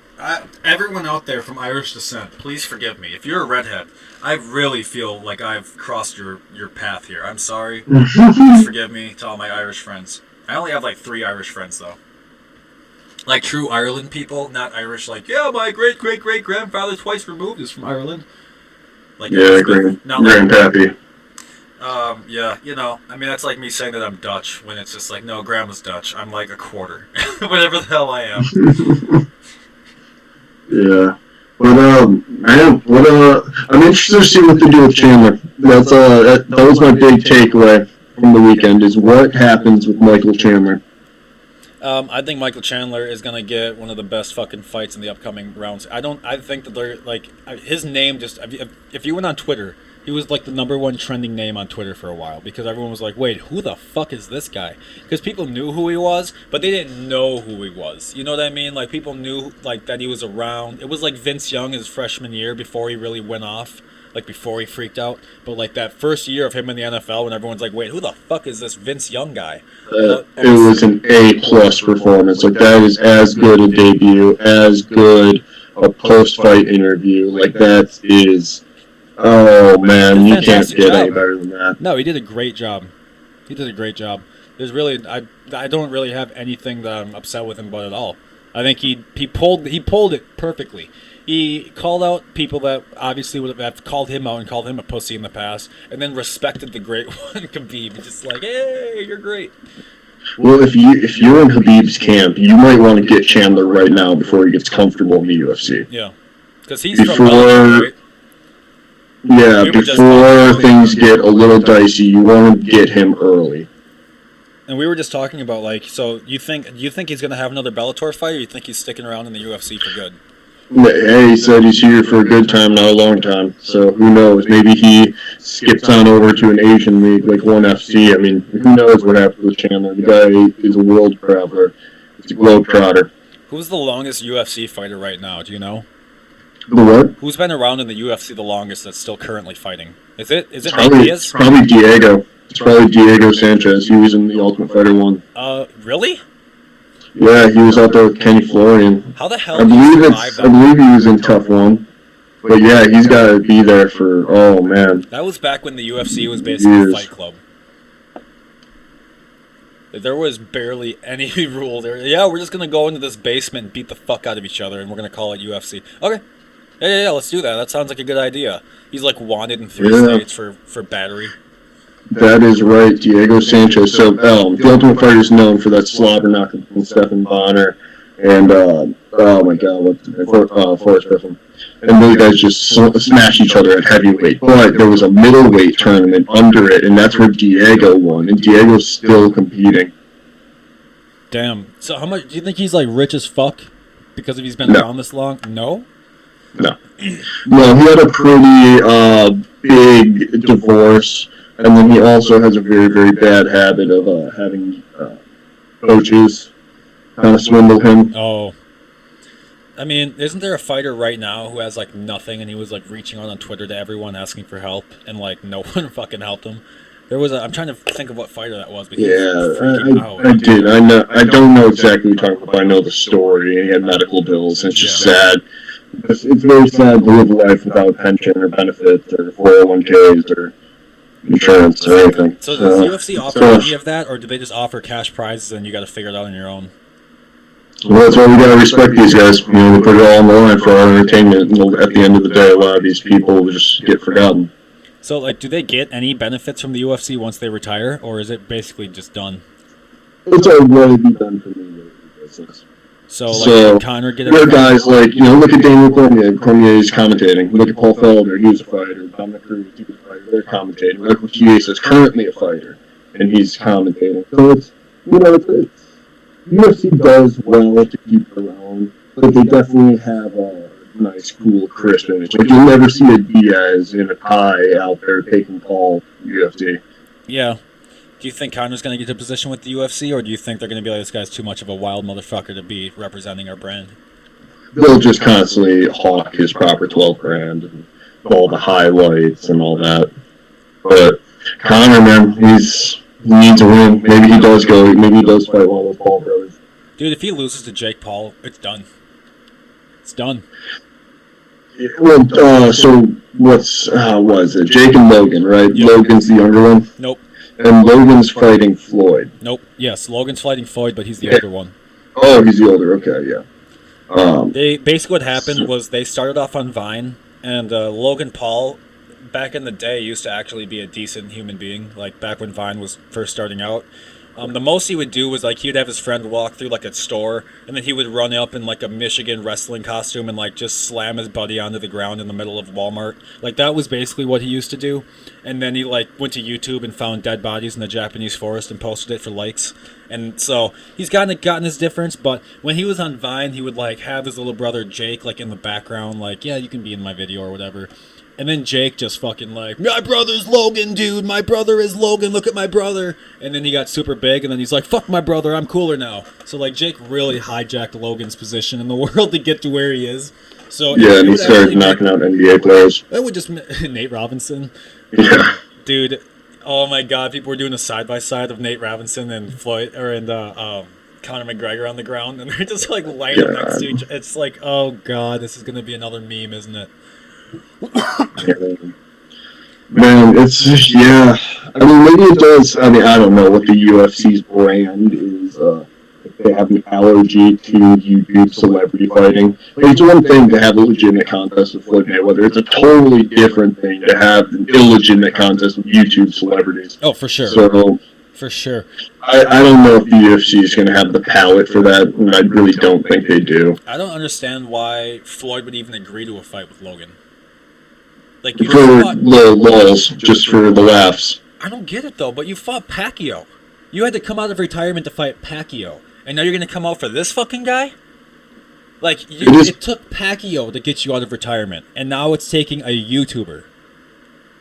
Everyone out there from Irish descent, please forgive me. If you're a redhead, I really feel like I've crossed your path here. I'm sorry. Please forgive me to all my Irish friends. I only have like 3 Irish friends, though. Like true Ireland people, not Irish like, yeah, my great-great-great-grandfather twice removed is from Ireland. Like, grandpappy. Yeah, I mean, that's like me saying that I'm Dutch when it's just like, no, grandma's Dutch. I'm like a quarter. Whatever the hell I am. Yeah. But, man, I'm interested to see what they do with Chandler. That was my big takeaway from the weekend, is what happens with Michael Chandler. I think Michael Chandler is going to get one of the best fucking fights in the upcoming rounds. I think that they're, like, his name just, if you went on Twitter, he was, like, the #1 trending name on Twitter for a while, because everyone was like, wait, who the fuck is this guy? Because people knew who he was, but they didn't know who he was. You know what I mean? Like, people knew, like, that he was around. It was like Vince Young his freshman year before he really went off. Like, before he freaked out. But, like, that first year of him in the NFL when everyone's like, wait, who the fuck is this Vince Young guy? It was an A-plus performance. Like, that is as good a debut, as good a post-fight interview. Like, that is... Oh, man, you can't get any better than that. No, he did a great job. There's really... I don't really have anything that I'm upset with him about at all. I think he pulled it perfectly. He called out people that obviously would have called him out and called him a pussy in the past, and then respected the great one, Khabib. Just like, hey, you're great. Well, if you're in Khabib's camp, you might want to get Chandler right now before he gets comfortable in the UFC. Yeah, because he's from Belgium, right? Yeah, before things get a little dicey, you want to get him early. And we were just talking about, like, so do you think he's going to have another Bellator fight, or you think he's sticking around in the UFC for good? Hey, he said he's here for a good time, not a long time. So who knows? Maybe he skips on over to an Asian league like ONE FC. I mean, who knows what happens with Chandler? The guy is a world traveler. He's a globetrotter. Who's the longest UFC fighter right now? Do you know? The what? Who's been around in the UFC the longest that's still currently fighting? Is it probably, Diaz? It's probably Diego. It's probably Diego Sanchez. He was in the Ultimate Fighter 1. Really? Yeah, he was out there with Kenny Florian. How the hell I believe he was in Tough 1. But yeah, he's got to be there for, oh man, That was back when the UFC was basically years. Fight Club. There was barely any rule there. Yeah, we're just going to go into this basement and beat the fuck out of each other, and we're going to call it UFC. Okay. Yeah, let's do that. That sounds like a good idea. He's like wanted in 3 states for battery. That is right, Diego Sanchez. So, the Ultimate Fighter is known for that slobber knock from Stephan Bonner and, oh my god, what's the name? Forrest Griffin. And those guys just smash each other at heavyweight. But there was a middleweight tournament under it, and that's where Diego won. And Diego's still competing. Damn. So how much do you think he's like rich as fuck because he's been around this long? No. No, he had a pretty big divorce, and then he also has a very, very bad habit of having coaches kind of swindle him. Oh. I mean, isn't there a fighter right now who has like nothing, and he was like reaching out on Twitter to everyone asking for help, and like no one fucking helped him? There was I'm trying to think of what fighter that was, but he was freaking out. I did. I don't know exactly what you're talking about, but I know the story, and he had medical bills, and it's just sad. It's very sad to live a life without pension or benefits or 401ks or insurance or anything. So does UFC offer any of that, or do they just offer cash prizes and you got to figure it out on your own? Well, that's why we got to respect these guys. You know, we put it all on the line for our entertainment, and at the end of the day, a lot of these people just get forgotten. So, like, do they get any benefits from the UFC once they retire, or is it basically just done? It's already done for me. So, did Conor get there are guys like, look at Daniel Cormier. Cormier's commentating. Look at Paul Felder. He was a fighter. Dominic Cruz, he was a fighter. They're commentating. Look at Chiesa is currently a fighter, and he's commentating. So it's UFC does well to keep around, but they definitely have a nice, cool, crisp image. Like, you'll never see a Diaz in a tie out there taking Paul UFC. Yeah. Do you think Conor's going to get to a position with the UFC, or do you think they're going to be like, this guy's too much of a wild motherfucker to be representing our brand? They'll just constantly hawk his proper 12 grand and all the highlights and all that. But Conor, man, he needs a win. Maybe he does fight one of those Paul brothers. Dude, if he loses to Jake Paul, it's done. It's done. Well, so what's it? Jake and Logan, right? Yep. Logan's the younger one? Nope. And Logan's fighting Floyd. Nope. Yes, Logan's fighting Floyd, but he's the older one. Oh, he's the older. Okay, yeah. They basically what happened was they started off on Vine, and Logan Paul, back in the day, used to actually be a decent human being. Like back when Vine was first starting out. The most he would do was like he would have his friend walk through like a store, and then he would run up in like a Michigan wrestling costume and like just slam his buddy onto the ground in the middle of Walmart. Like that was basically what he used to do. And then he like went to YouTube and found dead bodies in the Japanese forest and posted it for likes. And so he's gotten his difference, but when he was on Vine, he would like have his little brother Jake like in the background, like, yeah, you can be in my video or whatever. And then Jake just fucking like, my brother's Logan, dude. My brother is Logan. Look at my brother. And then he got super big, and then he's like, fuck my brother. I'm cooler now. So, like, Jake really hijacked Logan's position in the world to get to where he is. So yeah, and he started knocking out NBA players. That would just... Nate Robinson. Yeah. Dude, oh my God. People were doing a side-by-side of Nate Robinson and Floyd, Conor McGregor on the ground, and they're just, like, laying next to each other. It's like, oh, God, this is going to be another meme, isn't it? Man, it's I mean, maybe it does. I mean, I don't know what the UFC's brand is. If they have an allergy to YouTube celebrity fighting, but it's one thing to have a legitimate contest with Floyd Mayweather. It's a totally different thing to have an illegitimate contest with YouTube celebrities. Oh, for sure. So, for sure. I don't know if the UFC is going to have the palate for that, and I really don't think they do. I don't understand why Floyd would even agree to a fight with Logan. Like, you for lulz, just for the laughs. I don't get it, though, but you fought Pacquiao. You had to come out of retirement to fight Pacquiao. And now you're going to come out for this fucking guy? Like, it took Pacquiao to get you out of retirement. And now it's taking a YouTuber.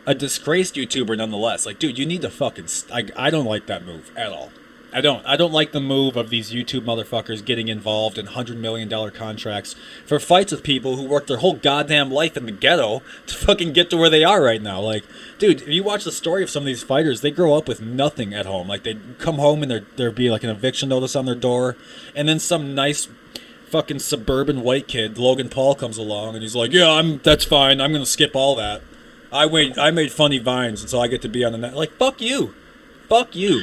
A disgraced YouTuber, nonetheless. Like, dude, you need to fucking... I don't like that move at all. I don't like the move of these YouTube motherfuckers getting involved in $100 million contracts for fights with people who worked their whole goddamn life in the ghetto to fucking get to where they are right now. Like, dude, if you watch the story of some of these fighters, they grow up with nothing at home. Like, they'd come home and there'd be like an eviction notice on their door, and then some nice fucking suburban white kid, Logan Paul, comes along and he's like, yeah, that's fine. I'm gonna skip all that. I made funny vines, and so I get to be on the net. Like, fuck you. Fuck you.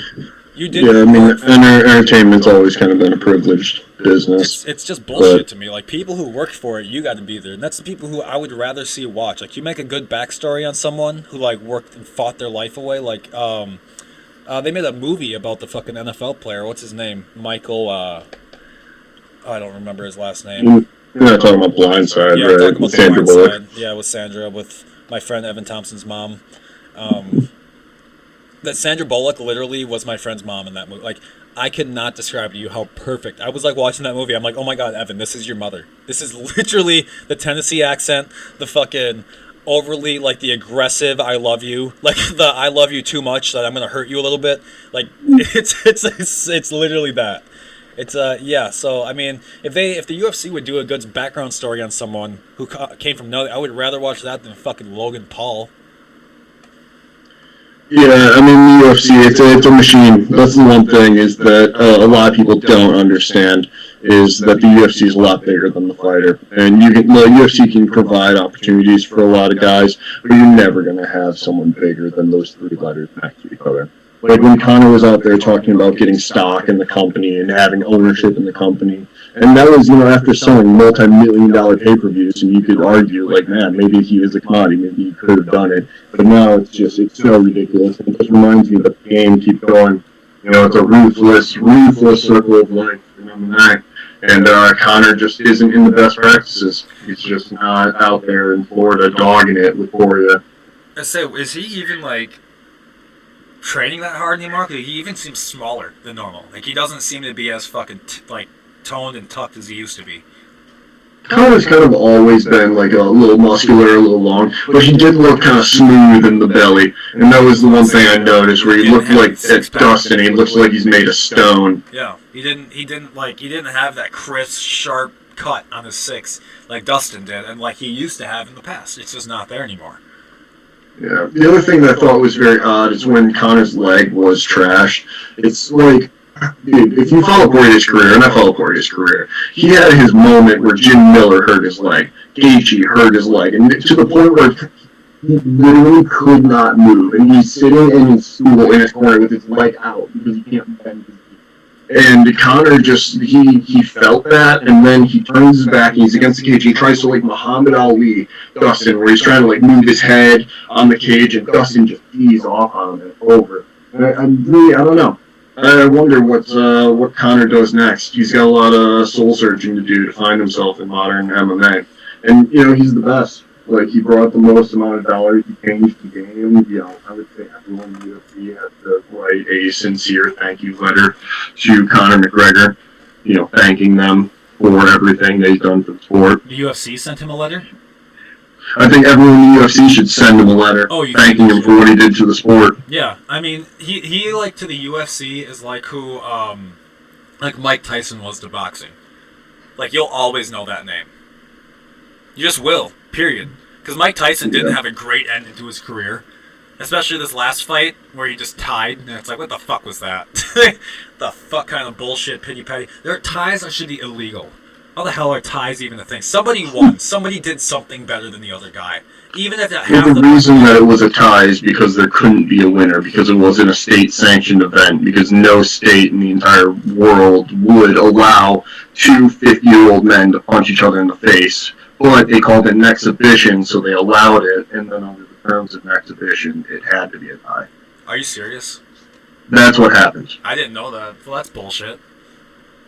You didn't Yeah, I mean, work for it. entertainment's always kind of been a privileged business. It's just bullshit to me. Like, people who worked for it, you got to be there, and that's the people who I would rather see watch. Like, you make a good backstory on someone who like worked and fought their life away. Like, they made a movie about the fucking NFL player. What's his name? Michael. I don't remember his last name. You're not talking about Blindside, Yeah, right? talking about With the Sandra Bullock. Blindside. Yeah, with Sandra, with my friend Evan Thompson's mom. That Sandra Bullock literally was my friend's mom in that movie. Like, I could not describe to you how perfect. I was like watching that movie. I'm like, oh my god, Evan, this is your mother. This is literally the Tennessee accent, the fucking overly like the aggressive "I love you," like the "I love you too much that I'm gonna hurt you a little bit." Like it's literally that. It's yeah. So I mean, if the UFC would do a good background story on someone who came from no, I would rather watch that than fucking Logan Paul. Yeah, I mean, the UFC, it's a machine. That's the one thing is that a lot of people don't understand is that the UFC is a lot bigger than the fighter. And the UFC can provide opportunities for a lot of guys, but you're never going to have someone bigger than those three letters next to each other. Like when Conor was out there talking about getting stock in the company and having ownership in the company, and that was, after selling multi-million-dollar pay-per-views, and you could argue, like, man, maybe he is a commodity, maybe he could have done it, but now it's so ridiculous, and it just reminds me that the game keeps going. It's a ruthless circle of life in MMA, and Conor just isn't in the best practices. He's just not out there in Florida dogging it with Poirier. I say, is he even, like, training that hard anymore? Because he even seems smaller than normal. Like, he doesn't seem to be as fucking, toned and tucked as he used to be. Conor's kind of always been like a little muscular, a little long, but he did look kind of smooth in the belly, and that was the one thing I noticed where he looked like at Dustin. He looks like he's made of stone. Yeah, he didn't have that crisp, sharp cut on his six like Dustin did, and like he used to have in the past. It's just not there anymore. Yeah. The other thing that I thought was very odd is when Conor's leg was trashed. It's like, dude, if you follow Poirier's career, and I follow Poirier's career, he had his moment where Jim Miller hurt his leg, Gaethje hurt his leg, and to the point where he literally could not move, and he's sitting in his stool in his corner with his leg out because he can't bend his knee. And Conor just, he felt that, and then he turns his back, and he's against the cage, he tries to, like, Muhammad Ali Dustin, where he's trying to, like, move his head on the cage, and Dustin just tees off on him and over. And I don't know. I wonder what Conor does next. He's got a lot of soul searching to do to find himself in modern MMA. And, he's the best. Like, he brought the most amount of dollars. He changed the game. I would say everyone in the UFC has to write a sincere thank you letter to Conor McGregor, thanking them for everything they've done for the sport. The UFC sent him a letter? I think everyone in the UFC should send him a letter thanking him for what he did to the sport. Yeah, I mean, he like, to the UFC is like who, like Mike Tyson was to boxing. Like, you'll always know that name. You just will, period. Because Mike Tyson didn't have a great ending to his career. Especially this last fight, where he just tied, and it's like, what the fuck was that? The fuck kind of bullshit, pity-patty. Ties should be illegal. How the hell are ties even a thing? Somebody won. Somebody did something better than the other guy. Even if that the reason that it was a tie is because there couldn't be a winner, because it wasn't a state-sanctioned event, because no state in the entire world would allow two 50-year-old men to punch each other in the face. But they called it an exhibition, so they allowed it, and then under the terms of an exhibition, it had to be a tie. Are you serious? That's what happened. I didn't know that. Well, that's bullshit.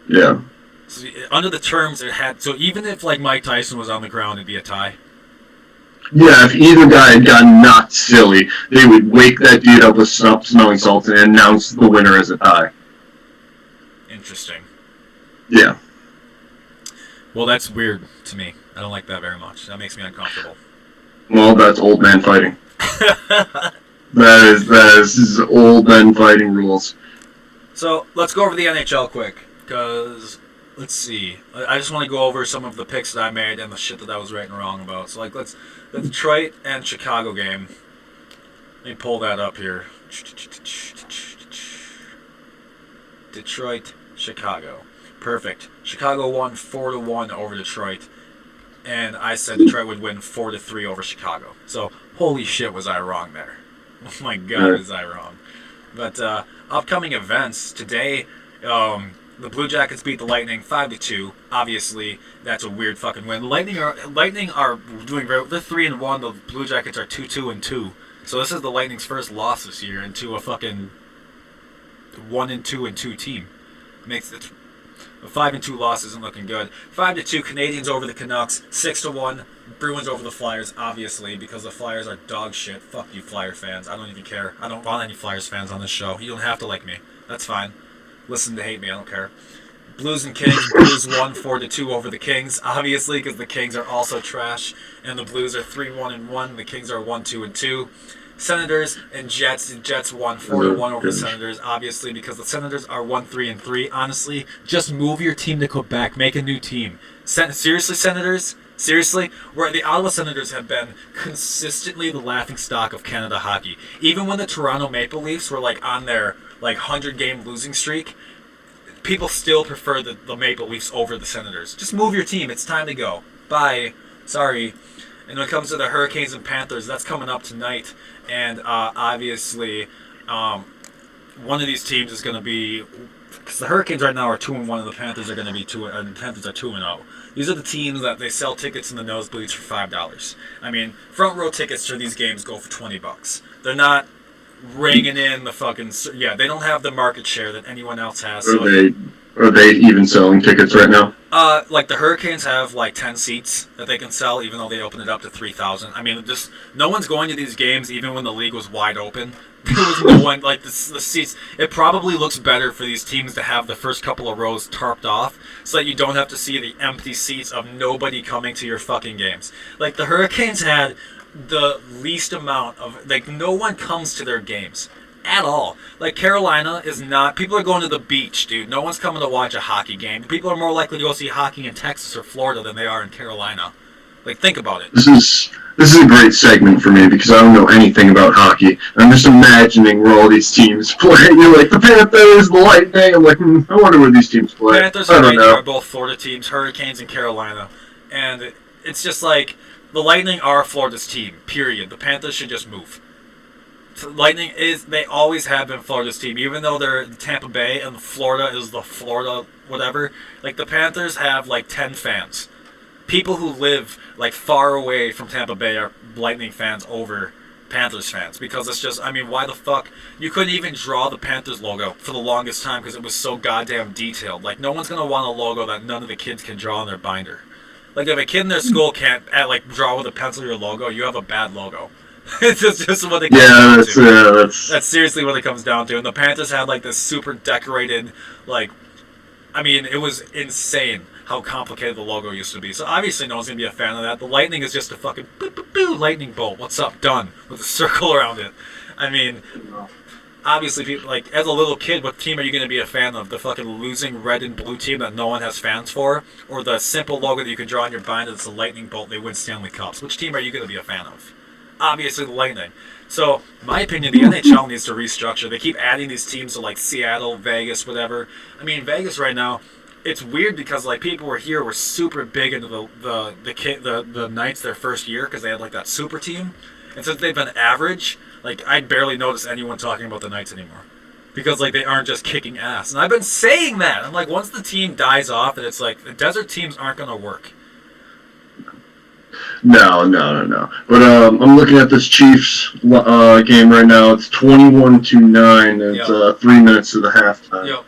Yeah. So, under the terms, it had... So even if, like, Mike Tyson was on the ground, it'd be a tie? Yeah, if either guy had gotten knocked silly, they would wake that dude up with smelling salts and announce the winner as a tie. Interesting. Yeah. Well, that's weird to me. I don't like that very much. That makes me uncomfortable. Well, that's old man fighting. That is old men fighting rules. So, let's go over the NHL quick, because, let's see. I just want to go over some of the picks that I made and the shit that I was right and wrong about. So, like, the Detroit and Chicago game. Let me pull that up here. Detroit, Chicago. Perfect. Chicago won 4-1 over Detroit. And I said Detroit would win 4-3 over Chicago. So, holy shit, was I wrong there. Oh my god, was I wrong. But, upcoming events. Today, the Blue Jackets beat the Lightning 5-2. Obviously, that's a weird fucking win. Lightning are doing very. They're 3-1. The Blue Jackets are 2-2. So this is the Lightning's first loss this year into a fucking 1-2 team. Makes it a 5-2 loss isn't looking good. 5-2 Canadians over the Canucks. 6-1 Bruins over the Flyers. Obviously, because the Flyers are dog shit. Fuck you, Flyer fans. I don't even care. I don't want any Flyers fans on this show. You don't have to like me. That's fine. Listen to hate me, I don't care. Blues and Kings. Blues won 4-2 over the Kings, obviously, because the Kings are also trash, and the Blues are 3-1-1. The Kings are 1-2-2. Senators and Jets. The Jets won 4-1 over the Senators, obviously, because the Senators are 1-3-3. Honestly, just move your team to Quebec. Make a new team. Seriously, Senators? Seriously? Where the Ottawa Senators have been consistently the laughingstock of Canada hockey. Even when the Toronto Maple Leafs were on their 100-game losing streak, people still prefer the Maple Leafs over the Senators. Just move your team. It's time to go. Bye. Sorry. And when it comes to the Hurricanes and Panthers, that's coming up tonight. And obviously, one of these teams is going to be, because the Hurricanes right now are 2-1, and the Panthers are going to be 2, and the Panthers are 2-0. These are the teams that they sell tickets in the nosebleeds for $5. I mean, front row tickets to these games go for $20. They're not ringing in the fucking, they don't have the market share that anyone else has. So Are they even selling tickets right now? The Hurricanes have 10 seats that they can sell, even though they open it up to 3,000. I mean, just no one's going to these games, even when the league was wide open. There was no one the seats. It probably looks better for these teams to have the first couple of rows tarped off, so that you don't have to see the empty seats of nobody coming to your fucking games. The Hurricanes had the least amount of no one comes to their games at all. Carolina is not. People are going to the beach, dude. No one's coming to watch a hockey game. People are more likely to go see hockey in Texas or Florida than they are in Carolina. Think about it. This is a great segment for me because I don't know anything about hockey. I'm just imagining where all these teams play. You're the Panthers, the Lightning. I'm I wonder where these teams play. Panthers and Lightning are both Florida teams. Hurricanes and Carolina, and it's just the Lightning are Florida's team. Period. The Panthers should just move. Lightning they always have been Florida's team, even though they're Tampa Bay and Florida is the Florida whatever. The Panthers have 10 fans. People who live far away from Tampa Bay are Lightning fans over Panthers fans, because it's just, why the fuck? You couldn't even draw the Panthers logo for the longest time because it was so goddamn detailed. No one's gonna want a logo that none of the kids can draw on their binder. If a kid in their school can't draw with a pencil your logo, you have a bad logo. It's just what it comes down to. That's seriously what it comes down to. And the Panthers had this super decorated, it was insane how complicated the logo used to be. So obviously no one's going to be a fan of that. The Lightning is just a fucking lightning bolt. What's up? Done. With a circle around it. Obviously people, as a little kid, what team are you going to be a fan of? The fucking losing red and blue team that no one has fans for? Or the simple logo that you can draw on your binder that's a lightning bolt, they win Stanley Cups? Which team are you going to be a fan of? Obviously the Lightning. So, my opinion, the NHL needs to restructure. They keep adding these teams to Seattle, Vegas, whatever. Vegas right now, it's weird because people were super big into the Knights their first year because they had that super team. And since they've been average, I barely notice anyone talking about the Knights anymore. Because they aren't just kicking ass. And I've been saying that. I'm once the team dies off, and it's the desert teams aren't going to work. No. But I'm looking at this Chiefs game right now. It's 21-9. It's 3 minutes to the halftime. Yep.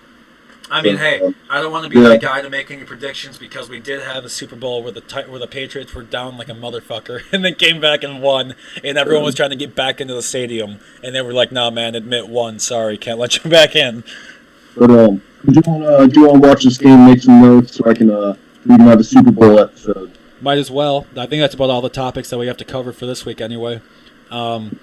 Hey, I don't want to be that guy to make any predictions because we did have a Super Bowl where the Patriots were down like a motherfucker and then came back and won, and everyone was trying to get back into the stadium, and they were like, "Nah, man, admit one. Sorry, can't let you back in." But do you want to watch this game, make some notes so we can have a Super Bowl episode? Might as well. I think that's about all the topics that we have to cover for this week anyway. We'll do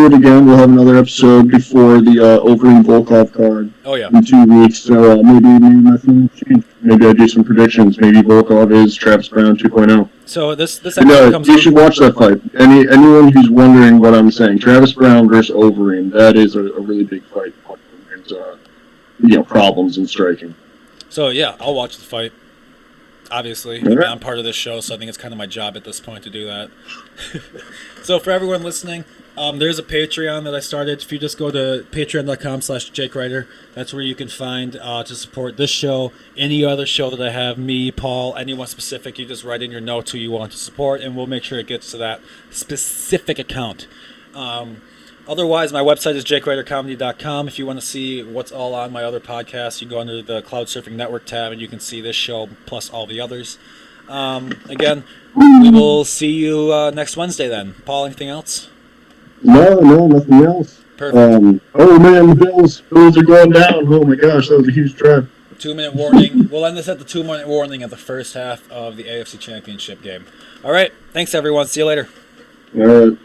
it again. We'll have another episode before the Overeem Volkov card. Oh, yeah. In 2 weeks. So maybe nothing will change. Maybe I do some predictions. Maybe Volkov is Travis Brown 2.0. So this episode comes. You should watch that fight. Anyone who's wondering what I'm saying, Travis Brown versus Overeem, that is a really big fight. There's problems in striking. So, yeah, I'll watch the fight. Obviously. I mean, I'm part of this show, so I think it's kind of my job at this point to do that. So, for everyone listening, there's a Patreon that I started. If you just go to patreon.com/JakeWriter, that's where you can find to support this show, any other show that I have, me, Paul, anyone specific. You just write in your notes who you want to support, and we'll make sure it gets to that specific account. Otherwise, my website is jakewritercomedy.com. If you want to see what's all on my other podcasts, you go under the Cloud Surfing Network tab, and you can see this show plus all the others. Again, we will see you next Wednesday then. Paul, anything else? No, nothing else. Perfect. Oh man, the Bills are going down. Oh my gosh, that was a huge drive. 2-minute warning. We'll end this at the 2-minute warning at the first half of the AFC Championship game. All right. Thanks, everyone. See you later. All right.